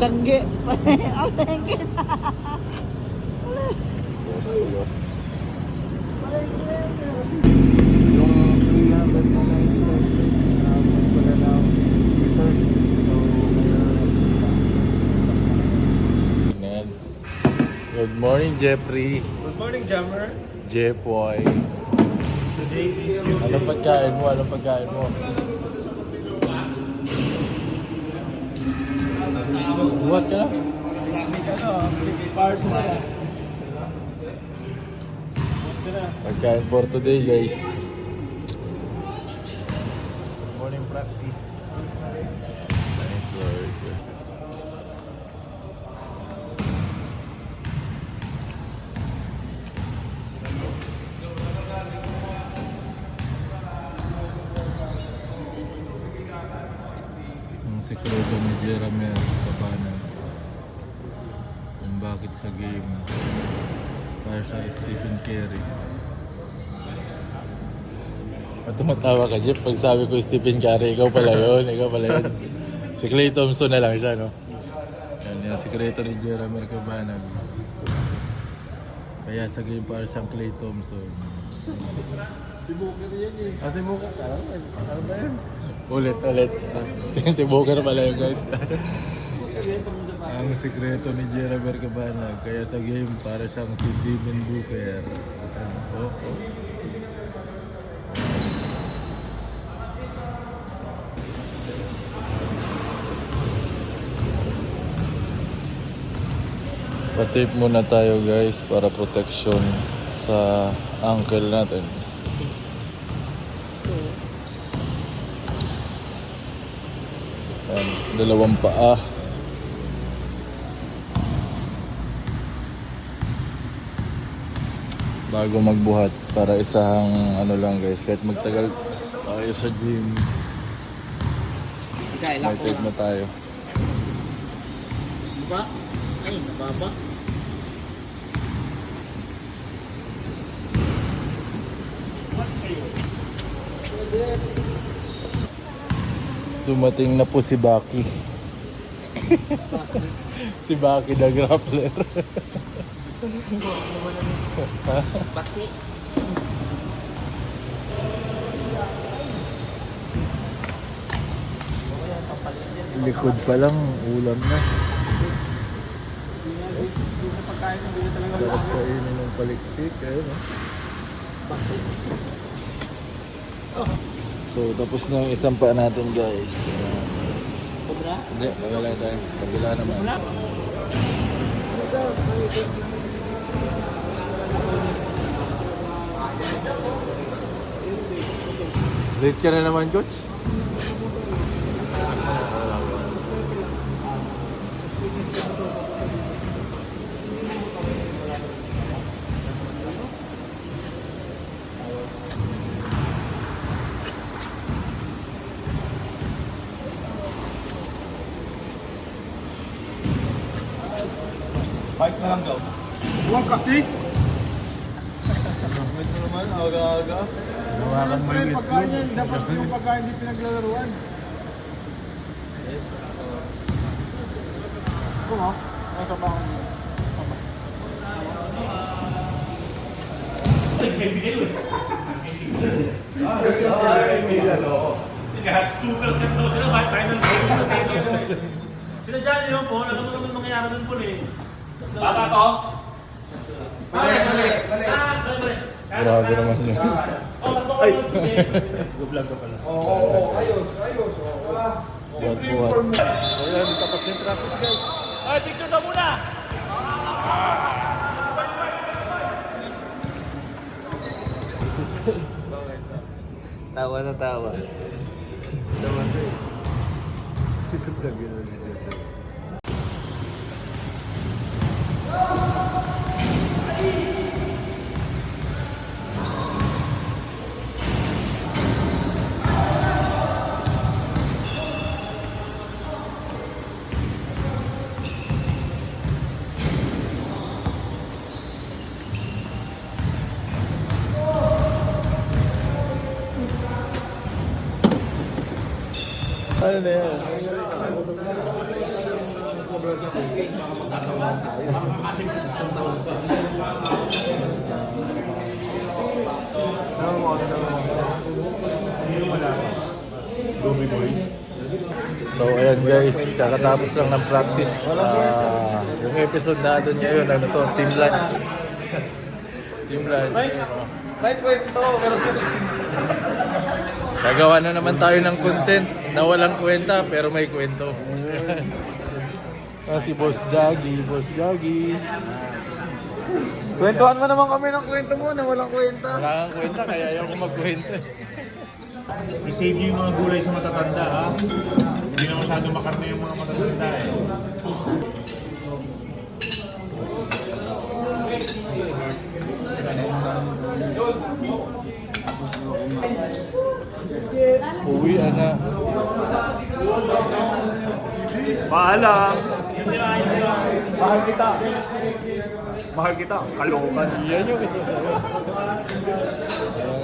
Tanggi. Alengke. Yes. Yung 300 na 95 naabot ko na ng meters. So, kaya... Good morning, Jeffrey. Good morning, Jammer. Jepoy. Today is your Anong pagkain mo? Anong pagkain mo? Buhat ka na? Pagkain for today, guys. morning practice. Thank Lord. Ang sekreto ni Jeremy Cabanan kung bakit sa game para sa Stephen Curry. At tumatawa ka, Jeff, pag sabi ko Stephen Curry, ikaw pala yun, ikaw pala yun. Si Klay Thompson na lang siya, no? Yan yung sekreto ni Jeremy Cabanan. Kaya sa game para siyang Klay Thompson. Si Booker yan eh. Ah, si Booker? Ano ba yun? Ulit. Si Booker pala yun, guys. Ang sekreto ni Jeremy Cabanan, kaya sa game para siyang si Devin Booker. Oh. Patip muna tayo, guys, para protection sa ankle natin. Ayan, dalawang paa. Bago magbuhat para isang ano lang, guys, kahit magtagal tayo sa gym, may tape na tayo. Diba? Ay, nababa. Dumating na po si Baki. Si Baki the grappler. Baki. Likod pa lang, ulam na. Sarap kainin ng palikpik. Ayun, So, tapos na yung isang paa natin, guys. Sobra? Hindi, wala tayo. Kabila naman. Late ka na naman, Coach? Bike na lang daw. Huwag kasi. Medyo naman, aga-aga. Hawakan mo yung Pagkain itlog. yan, dapat yung pagkain hindi pinaglalaruan. Ito mo, nasa bakon mo. Super set daw sila, final super set daw sila. Sila dyan yun po, alam mo naman mangyayari dun po eh. Bata to? Mali. Grabe naman yun. Ay! Vlog ka pala. Oo, ayos. Buhat. Ayan, tapos yung practice, guys. Ay, picture daw muna! Tawa na tawa. Ano na yan? sobra sa cooking, baka magkasawaan tayo. Isang taon pa. Gobi boys. So ayan guys, kakatapos lang ng practice. Yung episode natin ngayon, ano to, team lunch. Team lunch. May kwento, pero Gagawa na naman tayo ng content na walang kwenta pero may kwento. Si Boss Jaggy, Boss Jaggy. kwentuhan mo naman kami ng kwento mo na walang kwenta. Wala kang kwenta kaya ayaw ko magkwento. I-save nyo yung mga gulay sa matatanda, ha? Hindi na masyado makarne yung mga matatanda, eh. Uwi na. Paalam! Mahal kita! Mahal kita! Kalokan! Yan yung gusto sa'yo. Ayan